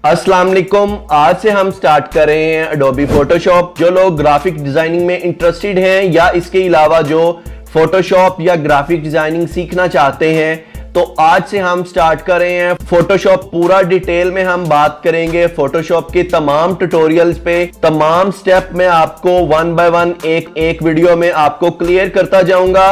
अस्सलाम वालेकुम। आज से हम स्टार्ट कर रहे हैं Adobe Photoshop। जो लोग ग्राफिक डिजाइनिंग में इंटरेस्टेड हैं या इसके अलावा जो Photoshop या ग्राफिक डिजाइनिंग सीखना चाहते हैं, तो आज से हम स्टार्ट कर रहे हैं Photoshop। पूरा डिटेल में हम बात करेंगे Photoshop के तमाम ट्यूटोरियल्स पे, तमाम स्टेप में आपको वन बाय वन एक वीडियो में आपको क्लियर करता जाऊंगा।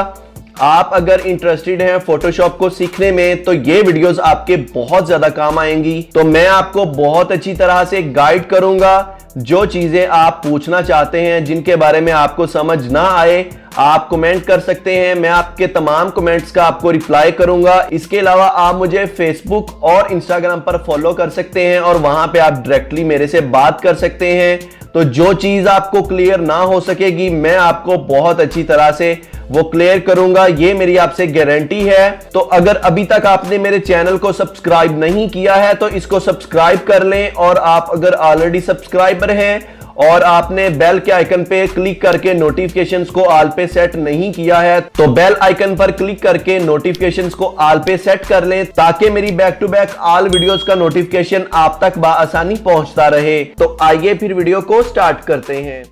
आप अगर इंटरेस्टेड हैं फोटोशॉप को सीखने में तो ये वीडियोस आपके बहुत ज्यादा काम आएंगी। तो मैं आपको बहुत अच्छी तरह से गाइड करूंगा। जो चीजें आप पूछना चाहते हैं, जिनके बारे में आपको समझ ना आए, आप कमेंट कर सकते हैं। मैं आपके तमाम कमेंट्स का आपको रिप्लाई करूंगा। इसके अलावा आप मुझे फेसबुक और इंस्टाग्राम पर फॉलो कर सकते हैं और वहां पे आप डायरेक्टली मेरे से बात कर सकते हैं। तो जो चीज आपको क्लियर ना हो सकेगी, मैं आपको बहुत अच्छी तरह से वो क्लियर करूंगा, ये मेरी आपसे गारंटी है। तो अगर अभी तक आपने मेरे चैनल को सब्सक्राइब नहीं किया है तो इसको सब्सक्राइब कर लें। और आप अगर ऑलरेडी सब्सक्राइबर हैं और आपने बेल के आइकन पे क्लिक करके नोटिफिकेशंस को ऑल पे सेट नहीं किया है, तो बेल आइकन पर क्लिक करके नोटिफिकेशंस को ऑल पे सेट कर लें, ताकि मेरी back to back all videos का नोटिफिकेशन आप तक बआसानी पहुंचता रहे। तो आइए फिर वीडियो को स्टार्ट करते हैं।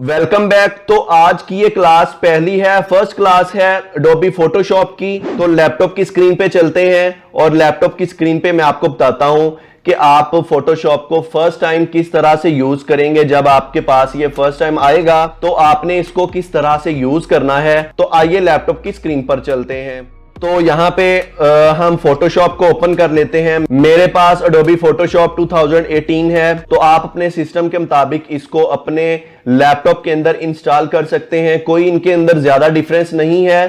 Welcome back. तो आज की ये क्लास पहली है, फर्स्ट क्लास है Adobe Photoshop की। तो लैपटॉप की स्क्रीन पे चलते हैं और लैपटॉप की स्क्रीन पे मैं आपको बताता हूं कि आप Photoshop को फर्स्ट टाइम किस तरह से यूज करेंगे। जब आपके पास ये फर्स्ट टाइम आएगा तो आपने इसको किस तरह से यूज करना है। तो आइए लैपटॉप की स्क्रीन पर चलते हैं। तो यहाँ पे हम Photoshop को ओपन कर लेते हैं। मेरे पास Adobe Photoshop 2018 है। तो आप अपने सिस्टम के मुताबिक इसको अपने लैपटॉप के अंदर इंस्टॉल कर सकते हैं। कोई इनके अंदर ज्यादा डिफरेंस नहीं है।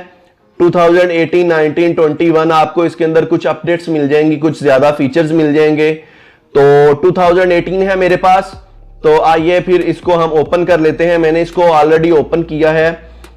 2018, 19, 21 आपको इसके अंदर कुछ अपडेट्स मिल जाएंगी, कुछ ज्यादा फीचर्स मिल जाएंगे। तो 2018 है मेरे पास। तो आइए फिर इसको हम ओपन कर लेते हैं। मैंने इसको ऑलरेडी ओपन किया है।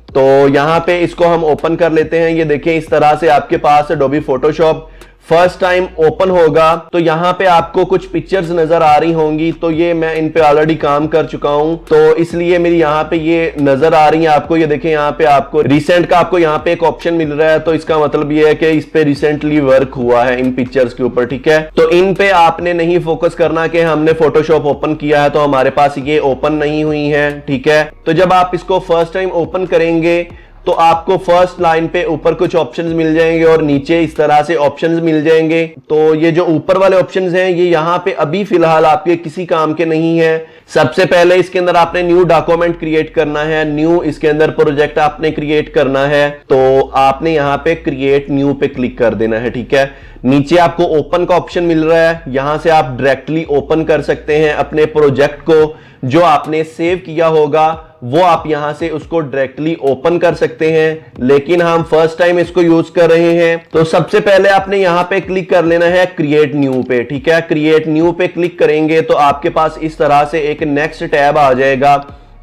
तो यहां पे इसको हम ओपन कर लेते हैं। ये देखें, इस तरह से आपके पास Adobe Photoshop first time open होगा। तो यहाँ पे आपको कुछ पिक्चर्स नजर आ रही होंगी। तो ये मैं इन पे ऑलरेडी काम कर चुका हूं, तो इसलिए मेरी यहाँ पे ये नजर आ रही है आपको। ये देखें, यहाँ पे आपको रिसेंट का आपको यहाँ पे एक ऑप्शन मिल रहा है। तो इसका मतलब ये है कि इस पे रिसेंटली वर्क हुआ है इन पिक्चर्स के ऊपर, ठीक है। तो इन पे आपने नहीं फोकस करना कि हमने फोटोशॉप ओपन किया है तो हमारे पास ये ओपन नहीं हुई है, ठीक है। तो जब आप इसको फर्स्ट टाइम ओपन करेंगे तो आपको फर्स्ट लाइन पे ऊपर कुछ ऑप्शंस मिल जाएंगे और नीचे इस तरह से ऑप्शंस मिल जाएंगे। तो ये जो ऊपर वाले ऑप्शंस हैं, ये यहाँ पे अभी फिलहाल आपके किसी काम के नहीं है। सबसे पहले इसके अंदर आपने न्यू डॉक्यूमेंट क्रिएट करना है, न्यू इसके अंदर प्रोजेक्ट आपने क्रिएट करना है। तो आपने यहाँ पे क्रिएट न्यू पे क्लिक कर देना है, ठीक है। नीचे आपको ओपन का ऑप्शन मिल रहा है। यहां से आप डायरेक्टली ओपन कर सकते हैं अपने प्रोजेक्ट को, जो आपने सेव किया होगा वो आप यहां से उसको डायरेक्टली ओपन कर सकते हैं। लेकिन हम फर्स्ट टाइम इसको यूज कर रहे हैं, तो सबसे पहले आपने यहां पे क्लिक कर लेना है क्रिएट न्यू पे, ठीक है। क्रिएट न्यू पे क्लिक करेंगे तो आपके पास इस तरह से एक नेक्स्ट टैब आ जाएगा।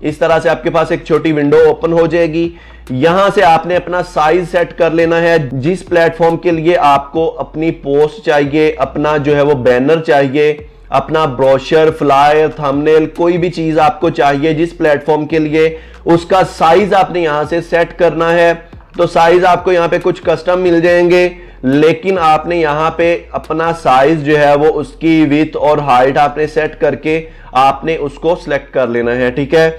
इस तरह से आपके पास एक छोटी विंडो ओपन हो जाएगी। यहां से आपने अपना साइज सेट कर लेना है। जिस प्लेटफॉर्म के लिए आपको अपनी पोस्ट चाहिए, अपना जो है वो बैनर चाहिए, अपना ब्रोशर, फ्लायर, थंबनेल, कोई भी चीज आपको चाहिए जिस प्लेटफॉर्म के लिए, उसका साइज आपने यहां से सेट करना है। तो साइज आपको यहां पे कुछ कस्टम मिल जाएंगे, लेकिन आपने यहां पे अपना साइज जो है वो उसकी विड्थ और हाइट आपने सेट करके आपने उसको सिलेक्ट कर लेना है, ठीक है।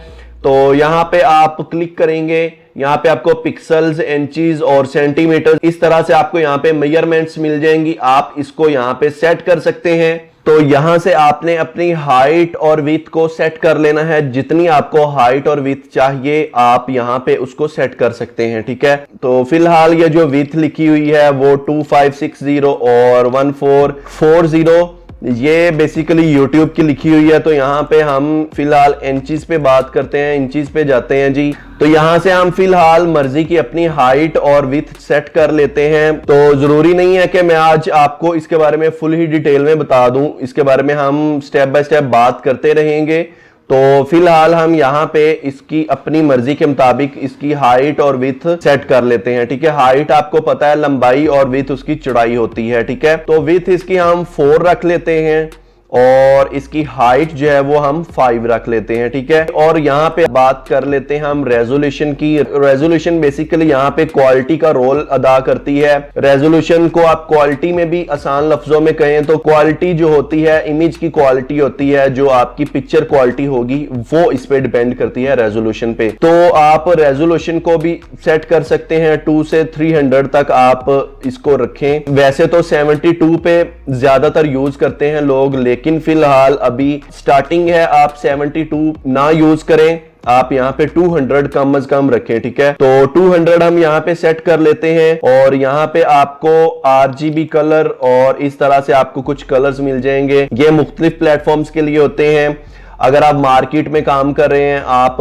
तो यहां पे आप क्लिक करेंगे, यहां पे आपको पिक्सल्स, इंचेस और सेंटीमीटर, इस तरह से आपको यहां पे मेजरमेंट्स मिल जाएंगी। आप इसको यहां पे सेट कर सकते हैं। तो यहां से आपने अपनी हाइट और विड्थ को सेट कर लेना है। जितनी आपको हाइट और विड्थ चाहिए आप यहां पे उसको सेट कर सकते हैं, ठीक है। तो फिलहाल ये जो विड्थ लिखी हुई है वो 2560 और 1440, ये बेसिकली YouTube की लिखी हुई है। तो यहाँ पे हम फिलहाल इंचेस पे बात करते हैं, इंचेस पे जाते हैं जी। तो यहाँ से हम फिलहाल मर्जी की अपनी हाइट और विड्थ सेट कर लेते हैं। तो जरूरी नहीं है कि मैं आज आपको इसके बारे में फुल ही डिटेल में बता दूं, इसके बारे में हम स्टेप बाय स्टेप बात करते रहेंगे। तो फिलहाल हम यहाँ पे इसकी अपनी मर्जी के मुताबिक इसकी हाइट और विड्थ सेट कर लेते हैं, ठीक है। हाइट आपको पता है लंबाई और विड्थ उसकी चौड़ाई होती है, ठीक है। तो विड्थ इसकी हम 4 रख लेते हैं और इसकी हाइट जो है वो हम 5 रख लेते हैं, ठीक है। और यहाँ पे बात कर लेते हैं हम रेजोल्यूशन की। रेजोल्यूशन बेसिकली यहाँ पे क्वालिटी का रोल अदा करती है। रेजोल्यूशन को आप क्वालिटी में भी आसान लफ्जों में कहें तो क्वालिटी जो होती है, इमेज की क्वालिटी होती है, जो आपकी पिक्चर क्वालिटी होगी वो इस पे डिपेंड करती है रेजोल्यूशन पे। तो आप रेजोल्यूशन को भी सेट कर सकते हैं 2 से 300 तक आप इसको रखें। वैसे तो 72 पे ज्यादातर यूज करते हैं लोग, लेकिन फिलहाल अभी स्टार्टिंग है, आप 72 ना यूज करें, आप यहाँ पे 200 कम अज कम रखें, ठीक है। तो 200 हम यहाँ पे सेट कर लेते हैं और यहाँ पे आपको RGB कलर और इस तरह से आपको कुछ कलर्स मिल जाएंगे। ये मुख्तलिफ प्लेटफॉर्म्स के लिए होते हैं। अगर आप मार्केट में काम कर रहे हैं, आप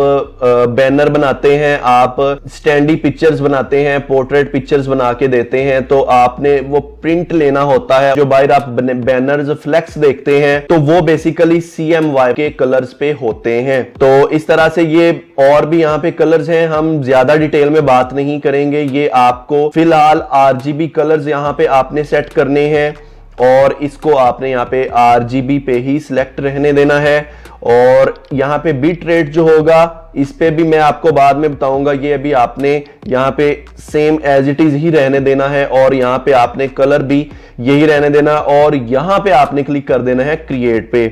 बैनर बनाते हैं, आप स्टैंडी पिक्चर्स बनाते हैं, पोर्ट्रेट पिक्चर्स बना के देते हैं, तो आपने वो प्रिंट लेना होता है। जो बाहर आप बैनर्स फ्लेक्स देखते हैं तो वो बेसिकली CMY के कलर्स पे होते हैं। तो इस तरह से ये और भी यहाँ पे कलर्स हैं, हम ज्यादा डिटेल में बात नहीं करेंगे। ये आपको फिलहाल RGB कलर्स यहाँ पे आपने सेट करने हैं और इसको आपने यहाँ पे RGB पे ही सिलेक्ट रहने देना है। और यहाँ पे बिट रेट जो होगा इस पे भी मैं आपको बाद में बताऊंगा, ये अभी आपने यहाँ पे सेम एज इट इज ही रहने देना है और यहाँ पे आपने कलर भी यही रहने देना और यहाँ पे आपने क्लिक कर देना है क्रिएट पे,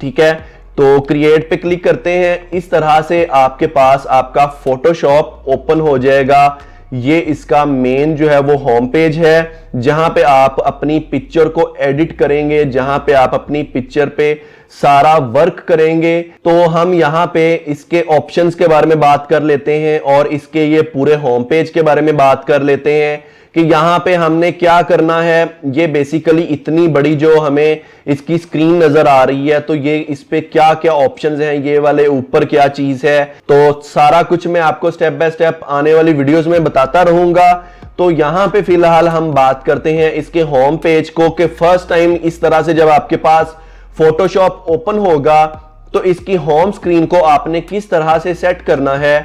ठीक है। तो क्रिएट पे क्लिक करते हैं, इस तरह से आपके पास आपका फोटोशॉप ओपन हो जाएगा। ये इसका मेन जो है वो होम पेज है, जहां पे आप अपनी पिक्चर को एडिट करेंगे, जहां पे आप अपनी पिक्चर पे सारा वर्क करेंगे। तो हम यहाँ पे इसके ऑप्शंस के बारे में बात कर लेते हैं और इसके ये पूरे होम पेज के बारे में बात कर लेते हैं कि यहाँ पे हमने क्या करना है। ये बेसिकली इतनी बड़ी जो हमें इसकी स्क्रीन नजर आ रही है, तो ये इस पे क्या क्या ऑप्शंस हैं, ये वाले ऊपर क्या चीज है, तो सारा कुछ मैं आपको स्टेप बाय स्टेप आने वाली वीडियोस में बताता रहूंगा। तो यहाँ पे फिलहाल हम बात करते हैं इसके होम पेज को कि फर्स्ट टाइम इस तरह से जब आपके पास फोटोशॉप ओपन होगा तो इसकी होम स्क्रीन को आपने किस तरह से सेट करना है।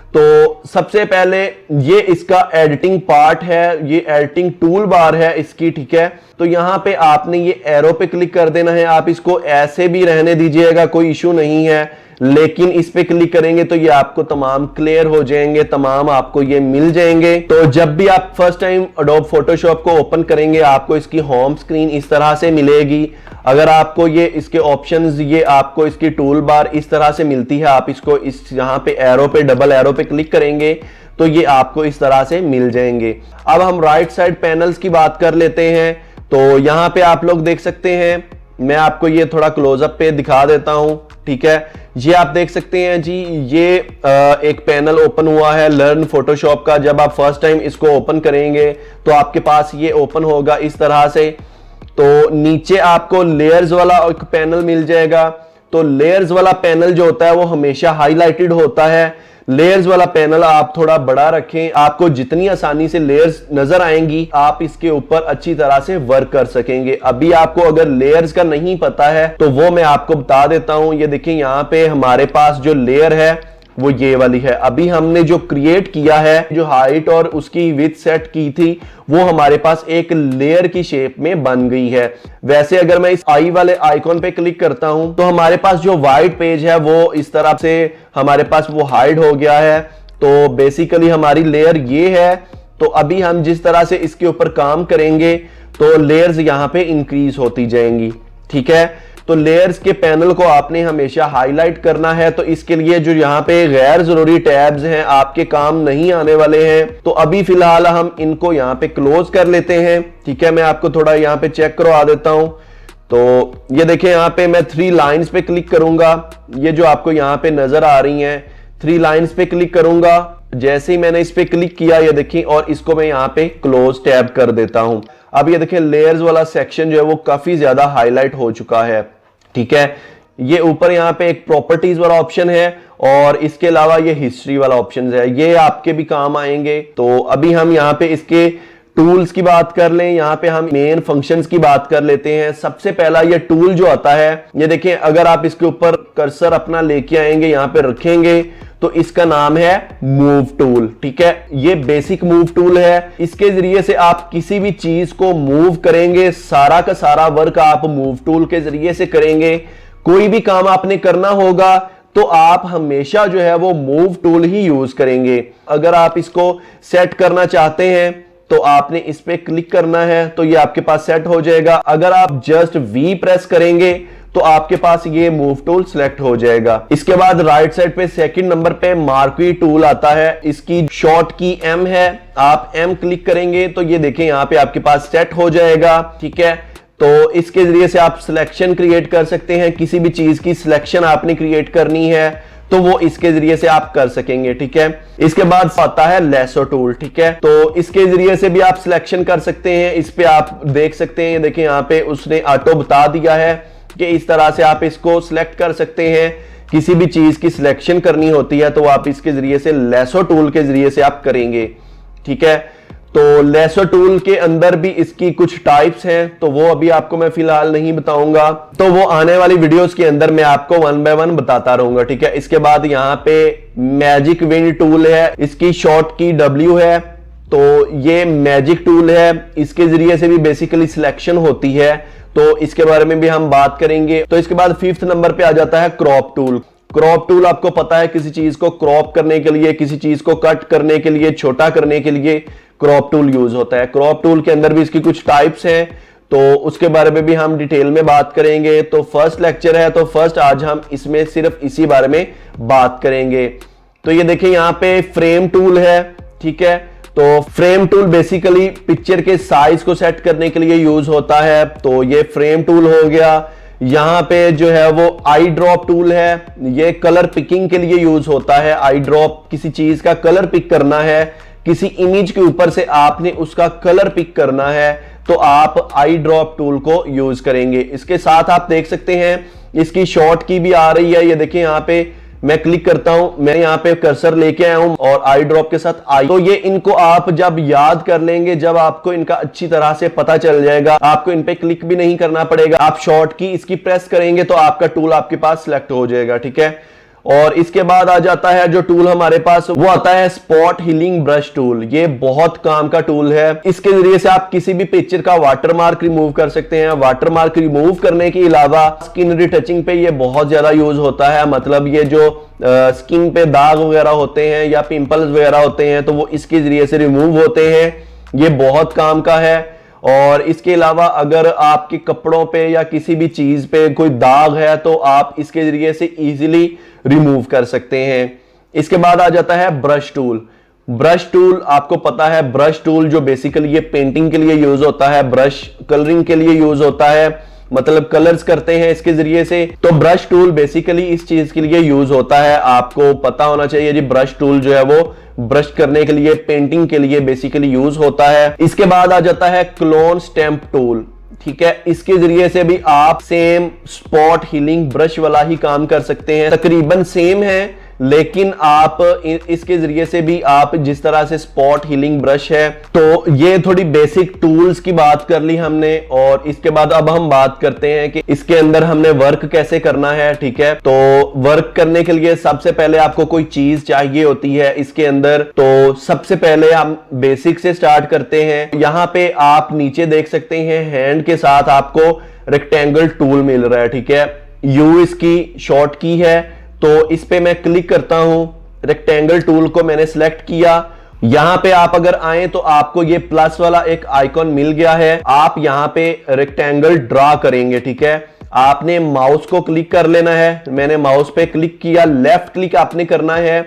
तो सबसे पहले ये इसका एडिटिंग पार्ट है, ये एडिटिंग टूल बार है इसकी, ठीक है। तो यहां पे आपने ये एरो पे क्लिक कर देना है। आप इसको ऐसे भी रहने दीजिएगा, कोई इशू नहीं है, लेकिन इस पे क्लिक करेंगे तो ये आपको तमाम क्लियर हो जाएंगे, तमाम आपको ये मिल जाएंगे। तो जब भी आप फर्स्ट टाइम Adobe Photoshop को ओपन करेंगे आपको इसकी होम स्क्रीन इस तरह से मिलेगी। अगर आपको ये इसके ऑप्शंस, ये आपको इसकी टूल बार इस तरह से मिलती है, आप इसको इस यहाँ पे एरो पे, डबल एरो पे क्लिक करेंगे तो ये आपको इस तरह से मिल जाएंगे। अब हम राइट साइड पैनल्स की बात कर लेते हैं। तो यहाँ पे आप लोग देख सकते हैं, मैं आपको ये थोड़ा क्लोजअप पे दिखा देता हूं, ठीक है। ये आप देख सकते हैं जी, ये एक पैनल ओपन हुआ है लर्न फोटोशॉप का। जब आप फर्स्ट टाइम इसको ओपन करेंगे तो आपके पास ये ओपन होगा इस तरह से। तो नीचे आपको लेयर्स वाला एक पैनल मिल जाएगा। तो लेयर्स वाला पैनल जो होता है वो हमेशा हाईलाइटेड होता है। लेयर्स वाला पैनल आप थोड़ा बड़ा रखें, आपको जितनी आसानी से लेयर्स नजर आएंगी आप इसके ऊपर अच्छी तरह से वर्क कर सकेंगे। अभी आपको अगर लेयर्स का नहीं पता है तो वो मैं आपको बता देता हूं। ये देखिए यहाँ पे हमारे पास जो लेयर है वो ये वाली है। अभी हमने जो क्रिएट किया है, जो हाइट और उसकी विड्थ सेट की थी, वो हमारे पास एक लेयर की शेप में बन गई है। वैसे अगर मैं इस आई वाले आइकॉन पे क्लिक करता हूं तो हमारे पास जो वाइट पेज है वो इस तरह से हमारे पास वो हाइड हो गया है। तो बेसिकली हमारी लेयर ये है। तो अभी हम जिस तरह से इसके ऊपर काम करेंगे तो लेयर्स यहां पे इंक्रीज होती जाएंगी, ठीक है। तो लेयर्स के पैनल को आपने हमेशा हाईलाइट करना है। तो इसके लिए जो यहाँ पे गैर जरूरी टैब्स हैं, आपके काम नहीं आने वाले हैं, तो अभी फिलहाल हम इनको यहाँ पे क्लोज कर लेते हैं, ठीक है। मैं आपको थोड़ा यहाँ पे चेक करवा देता हूं। तो ये देखें, यहाँ पे मैं 3 लाइन्स पे क्लिक करूंगा। ये जो आपको यहाँ पे नजर आ रही हैं 3 लाइन्स पे क्लिक करूंगा। जैसे ही मैंने इस पे क्लिक किया, ये देखिए, और इसको मैं यहाँ पे क्लोज टैब कर देता हूं। अब ये देखिए लेयर्स वाला सेक्शन जो है वो काफी ज्यादा हाईलाइट हो चुका है, ठीक है। ये ऊपर यहाँ पे एक प्रॉपर्टीज वाला ऑप्शन है और इसके अलावा ये हिस्ट्री वाला ऑप्शन है, ये आपके भी काम आएंगे। तो अभी हम यहाँ पे इसके टूल्स की बात कर लें, यहां पे हम मेन फंक्शंस की बात कर लेते हैं। सबसे पहला ये टूल जो आता है, ये देखें, अगर आप इसके ऊपर कर्सर अपना लेके आएंगे, यहां पे रखेंगे, तो इसका नाम है मूव टूल। ठीक है, ये बेसिक मूव टूल है। इसके जरिए से आप किसी भी चीज को मूव करेंगे, सारा का सारा वर्क आप मूव टूल के जरिए से करेंगे। कोई भी काम आपने करना होगा तो आप हमेशा जो है वो मूव टूल ही यूज करेंगे। अगर आप इसको सेट करना चाहते हैं तो आपने इस पे क्लिक करना है, तो ये आपके पास सेट हो जाएगा। अगर आप जस्ट वी प्रेस करेंगे तो आपके पास ये मूव टूल सिलेक्ट हो जाएगा। इसके बाद राइट साइड पे सेकंड नंबर पे मार्क्वी टूल आता है, इसकी शॉर्ट की एम है। आप एम क्लिक करेंगे तो ये देखें यहां पे आपके पास सेट हो जाएगा। ठीक है, तो इसके जरिए से आप सिलेक्शन क्रिएट कर सकते हैं। किसी भी चीज की सिलेक्शन आपने क्रिएट करनी है तो वो इसके जरिए से आप कर सकेंगे। ठीक है, इसके बाद आता है लेसो टूल। ठीक है, तो इसके जरिए से भी आप सिलेक्शन कर सकते हैं। इस पे आप देख सकते हैं, देखिए यहाँ पे उसने ऑटो बता दिया है कि इस तरह से आप इसको सिलेक्ट कर सकते हैं। किसी भी चीज की सिलेक्शन करनी होती है तो आप इसके जरिए से लेसो टूल के जरिए से आप करेंगे। ठीक है, तो लेसो टूल के अंदर भी इसकी कुछ टाइप्स हैं, तो वो अभी आपको मैं फिलहाल नहीं बताऊंगा, तो वो आने वाली वीडियोस के अंदर मैं आपको वन बाय वन बताता रहूंगा। ठीक है, इसके बाद यहाँ पे मैजिक विंड टूल है, इसकी शॉर्ट की W है। तो ये मैजिक टूल है, इसके जरिए से भी बेसिकली सिलेक्शन होती है, तो इसके बारे में भी हम बात करेंगे। तो इसके बाद फिफ्थ नंबर पे आ जाता है क्रॉप टूल। क्रॉप टूल आपको पता है, किसी चीज को क्रॉप करने के लिए, किसी चीज को कट करने के लिए, छोटा करने के लिए क्रॉप टूल यूज होता है। क्रॉप टूल के अंदर भी इसकी कुछ टाइप्स हैं, तो उसके बारे में भी हम डिटेल में बात करेंगे। तो फर्स्ट लेक्चर है, तो फर्स्ट आज हम इसमें सिर्फ इसी बारे में बात करेंगे। तो ये देखिए यहाँ पे फ्रेम टूल है। ठीक है, तो फ्रेम टूल बेसिकली पिक्चर के साइज को सेट करने के लिए यूज होता है, तो ये फ्रेम टूल हो गया। यहां पे जो है वो आई ड्रॉप टूल है, ये कलर पिकिंग के लिए यूज होता है। आई ड्रॉप, किसी चीज का कलर पिक करना है, किसी इमेज के ऊपर से आपने उसका कलर पिक करना है, तो आप आई ड्रॉप टूल को यूज करेंगे। इसके साथ आप देख सकते हैं इसकी शॉर्ट की भी आ रही है। ये देखिए यहाँ पे मैं क्लिक करता हूं, मैं यहाँ पे कर्सर लेके आया हूं और आई ड्रॉप के साथ आई, तो ये इनको आप जब याद कर लेंगे, जब आपको इनका अच्छी तरह से पता चल जाएगा, आपको इन पे क्लिक भी नहीं करना पड़ेगा। आप शॉर्ट की इसकी प्रेस करेंगे तो आपका टूल आपके पास सिलेक्ट हो जाएगा। ठीक है, और इसके बाद आ जाता है जो टूल हमारे पास, वो आता है स्पॉट हीलिंग ब्रश टूल। ये बहुत काम का टूल है। इसके जरिए से आप किसी भी पिक्चर का वाटरमार्क रिमूव कर सकते हैं। वाटरमार्क रिमूव करने के अलावा स्किन रिटचिंग पे ये बहुत ज्यादा यूज होता है। मतलब ये जो स्किन पे दाग वगैरह होते हैं या पिंपल्स वगैरह होते हैं, तो वो इसके जरिए से रिमूव होते हैं। ये बहुत काम का है। और इसके अलावा अगर आपके कपड़ों पे या किसी भी चीज पे कोई दाग है तो आप इसके जरिए से इजीली रिमूव कर सकते हैं। इसके बाद आ जाता है ब्रश टूल। ब्रश टूल आपको पता है, ब्रश टूल जो बेसिकली ये पेंटिंग के लिए यूज होता है, ब्रश कलरिंग के लिए यूज होता है, मतलब कलर्स करते हैं इसके जरिए से। तो ब्रश टूल बेसिकली इस चीज के लिए यूज होता है। आपको पता होना चाहिए जी, ब्रश टूल जो है वो ब्रश करने के लिए, पेंटिंग के लिए बेसिकली यूज होता है। इसके बाद आ जाता है क्लोन स्टैम्प टूल। ठीक है, इसके जरिए से भी आप सेम स्पॉट हीलिंग ब्रश वाला ही काम कर सकते हैं। तकरीबन सेम है, लेकिन आप इसके जरिए से भी आप जिस तरह से स्पॉट हीलिंग ब्रश है, तो ये थोड़ी बेसिक टूल्स की बात कर ली हमने। और इसके बाद अब हम बात करते हैं कि इसके अंदर हमने वर्क कैसे करना है। ठीक है, तो वर्क करने के लिए सबसे पहले आपको कोई चीज चाहिए होती है इसके अंदर। तो सबसे पहले हम बेसिक से स्टार्ट करते हैं। यहां पे आप नीचे देख सकते हैं हैंड के साथ आपको रेक्टेंगल टूल मिल रहा है। ठीक है, यू इसकी शॉर्ट की है, तो इस पे मैं क्लिक करता हूं। रेक्टेंगल टूल को मैंने सिलेक्ट किया। यहां पे आप अगर आए तो आपको ये प्लस वाला एक आइकॉन मिल गया है। आप यहां पे रेक्टेंगल ड्रा करेंगे। ठीक है, आपने माउस को क्लिक कर लेना है। मैंने माउस पे क्लिक किया, लेफ्ट क्लिक आपने करना है।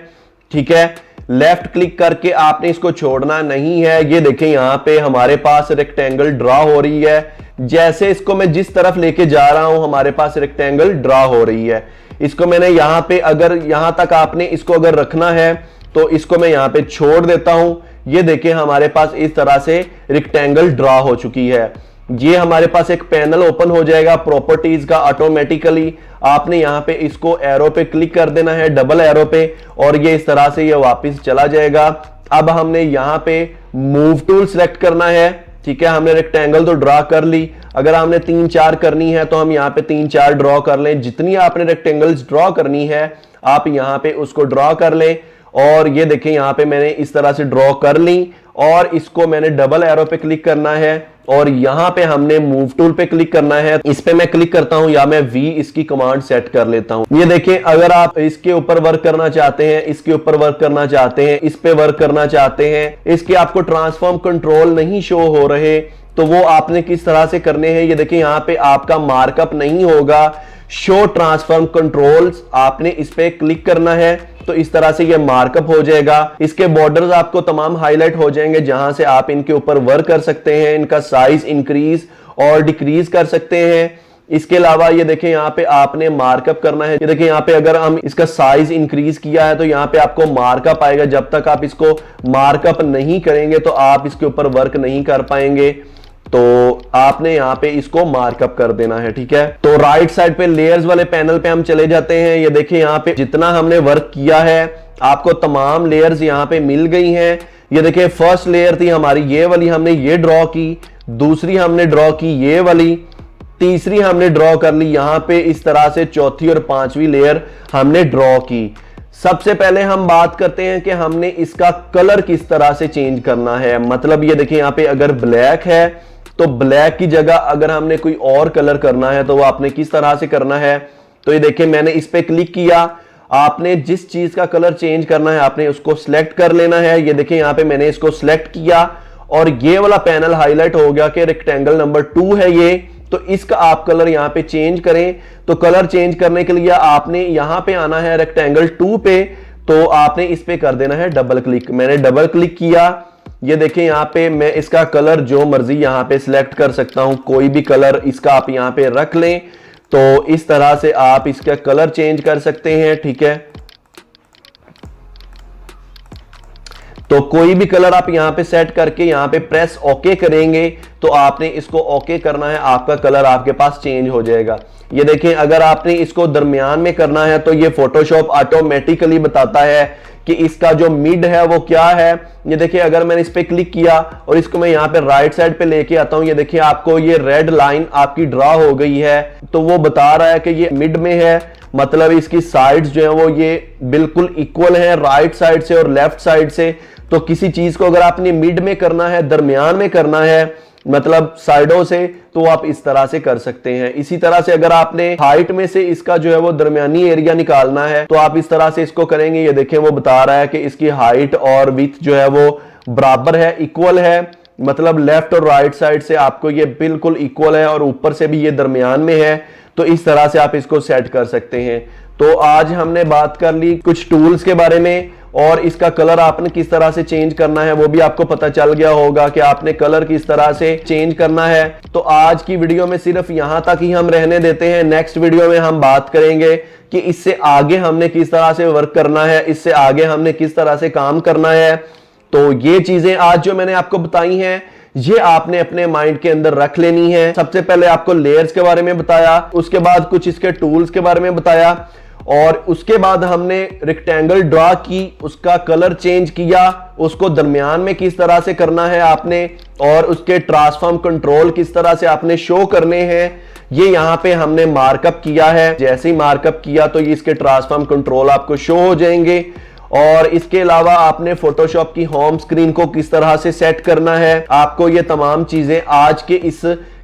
ठीक है, लेफ्ट क्लिक करके आपने इसको छोड़ना नहीं है। ये देखें यहां पे हमारे पास रेक्टेंगल ड्रा हो रही है। जैसे इसको मैं जिस तरफ लेके जा रहा हूं हमारे पास रेक्टेंगल ड्रा हो रही है। इसको मैंने यहां पे, अगर यहां तक आपने इसको अगर रखना है तो इसको मैं यहां पे छोड़ देता हूं। ये देखिए हमारे पास इस तरह से रेक्टेंगल ड्रा हो चुकी है। ये हमारे पास एक पैनल ओपन हो जाएगा प्रॉपर्टीज का ऑटोमेटिकली। आपने यहां पे इसको एरो पे क्लिक कर देना है, डबल एरो पे, और ये इस तरह से ये वापस चला जाएगा। अब हमने यहां पे मूव टूल सेलेक्ट करना है। ठीक है, हमने रेक्टेंगल तो ड्रॉ कर ली, अगर हमने 3-4 करनी है तो हम यहाँ पे 3-4 ड्रॉ कर लें। जितनी आपने रेक्टेंगल्स ड्रॉ करनी है आप यहाँ पे उसको ड्रॉ कर लें। और ये देखें यहाँ पे मैंने इस तरह से ड्रॉ कर ली और इसको मैंने डबल एरो पे क्लिक करना है और यहां पे हमने मूव टूल पे क्लिक करना है। इस पे मैं क्लिक करता हूं या मैं वी इसकी कमांड सेट कर लेता हूं। ये देखें, अगर आप इसके ऊपर वर्क करना चाहते हैं, इसके ऊपर वर्क करना चाहते हैं, इस पे वर्क करना चाहते हैं, इसके आपको ट्रांसफॉर्म कंट्रोल नहीं शो हो रहे तो वो आपने किस तरह से करने हैं। ये देखिए यहाँ पे आपका मार्कअप नहीं होगा, शो ट्रांसफॉर्म कंट्रोल्स, आपने इस पे क्लिक करना है तो इस तरह से ये मार्कअप हो जाएगा। इसके बॉर्डर्स आपको तमाम हाईलाइट हो जाएंगे जहां से आप इनके ऊपर वर्क कर सकते हैं, इनका साइज इंक्रीज और डिक्रीज कर सकते हैं। इसके अलावा ये देखें यहाँ पे आपने मार्कअप करना है। ये देखें यहाँ पे अगर हम इसका साइज इंक्रीज किया है तो यहाँ पे आपको मार्कअप आएगा। जब तक आप इसको मार्कअप नहीं करेंगे तो आप इसके ऊपर वर्क नहीं कर पाएंगे, तो आपने यहाँ पे इसको मार्कअप कर देना है। ठीक है, तो राइट साइड पे लेयर्स वाले पैनल पे हम चले जाते हैं। ये देखिए यहाँ पे जितना हमने वर्क किया है आपको तमाम लेयर्स यहाँ पे मिल गई हैं। ये देखिए फर्स्ट लेयर थी हमारी ये वाली, हमने ये ड्रॉ की, दूसरी हमने ड्रॉ की ये वाली, तीसरी हमने ड्रॉ कर ली यहाँ पे इस तरह से, चौथी और पांचवी लेयर हमने ड्रॉ की। सबसे पहले हम बात करते हैं कि हमने इसका कलर किस तरह से चेंज करना है। मतलब ये देखिए यहाँ पे अगर ब्लैक है तो ब्लैक की जगह अगर हमने कोई और कलर करना है तो वो आपने किस तरह से करना है। तो ये देखिए मैंने इस पे क्लिक किया, आपने जिस चीज का कलर चेंज करना है आपने उसको सिलेक्ट कर लेना है। ये देखिए यहाँ पे मैंने इसको सिलेक्ट किया और ये वाला पैनल हाईलाइट हो गया कि रेक्टेंगल नंबर 2 है ये, तो इसका आप कलर यहाँ पे चेंज करें। तो कलर चेंज करने के लिए आपने यहाँ पे आना है रेक्टेंगल 2 पे, तो आपने इस पे कर देना है डबल क्लिक। मैंने डबल क्लिक किया, ये देखें यहाँ पे मैं इसका कलर जो मर्जी यहाँ पे सिलेक्ट कर सकता हूं, कोई भी कलर इसका आप यहाँ पे रख लें। तो इस तरह से आप इसका कलर चेंज कर सकते हैं। ठीक है, तो कोई भी कलर आप यहाँ पे सेट करके यहाँ पे प्रेस ओके करेंगे तो आपने इसको ओके करना है, आपका कलर आपके पास चेंज हो जाएगा। ये देखें अगर आपने इसको दरमियान में करना है तो ये फोटोशॉप ऑटोमेटिकली बताता है कि इसका जो मिड है वो क्या है। ये देखिए अगर मैंने इस पे क्लिक किया और इसको मैं यहाँ पे राइट साइड पे लेके आता हूँ, ये देखिए आपको ये रेड लाइन आपकी ड्रॉ हो गई है, तो वो बता रहा है कि ये मिड में है। मतलब इसकी साइड्स जो है वो ये बिल्कुल इक्वल है राइट साइड से और लेफ्ट साइड से। तो किसी चीज को अगर आपने मिड में करना है, दरमियान में करना है, मतलब साइडों से, तो आप इस तरह से कर सकते हैं। इसी तरह से अगर आपने हाइट में से इसका जो है वो दरमियानी एरिया निकालना है तो आप इस तरह से इसको करेंगे। ये देखें वो बता रहा है कि इसकी हाइट और विड्थ जो है वो बराबर है, इक्वल है। मतलब लेफ्ट और राइट साइड से आपको ये बिल्कुल इक्वल है और ऊपर से भी ये दरमियान में है। तो इस तरह से आप इसको सेट कर सकते हैं। तो आज हमने बात कर ली कुछ टूल्स के बारे में और इसका कलर आपने किस तरह से चेंज करना है वो भी आपको पता चल गया होगा कि आपने कलर किस तरह से चेंज करना है। तो आज की वीडियो में सिर्फ यहां तक ही हम रहने देते हैं। नेक्स्ट वीडियो में हम बात करेंगे कि इससे आगे हमने किस तरह से वर्क करना है, इससे आगे हमने किस तरह से काम करना है। तो ये चीजें आज जो मैंने आपको बताई हैं ये आपने अपने माइंड के अंदर रख लेनी है। सबसे पहले आपको लेयर्स के बारे में बताया, उसके बाद कुछ इसके टूल्स के बारे में बताया और उसके बाद हमने रेक्टेंगल ड्रॉ की, उसका कलर चेंज किया, उसको दरमियान में किस तरह से करना है आपने और उसके ट्रांसफॉर्म कंट्रोल किस तरह से आपने शो करने हैं। ये यहाँ पे हमने मार्कअप किया है। जैसे ही मार्कअप किया तो ये इसके ट्रांसफॉर्म कंट्रोल आपको शो हो जाएंगे। और इसके अलावा आपने फोटोशॉप की होम स्क्रीन को किस तरह से सेट करना है, आपको ये तमाम चीजें आज के इस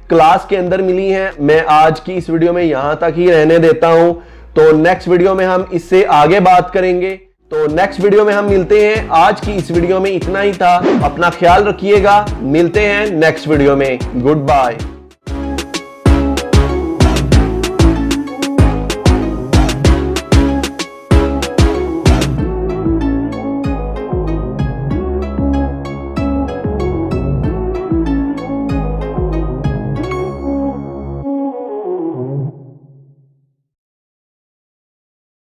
क्लास के अंदर मिली हैं। मैं आज की इस वीडियो में यहां तक ही रहने देता हूं। तो नेक्स्ट वीडियो में हम इससे आगे बात करेंगे। तो नेक्स्ट वीडियो में हम मिलते हैं। आज की इस वीडियो में इतना ही था। अपना ख्याल रखिएगा, मिलते हैं नेक्स्ट वीडियो में। Good bye.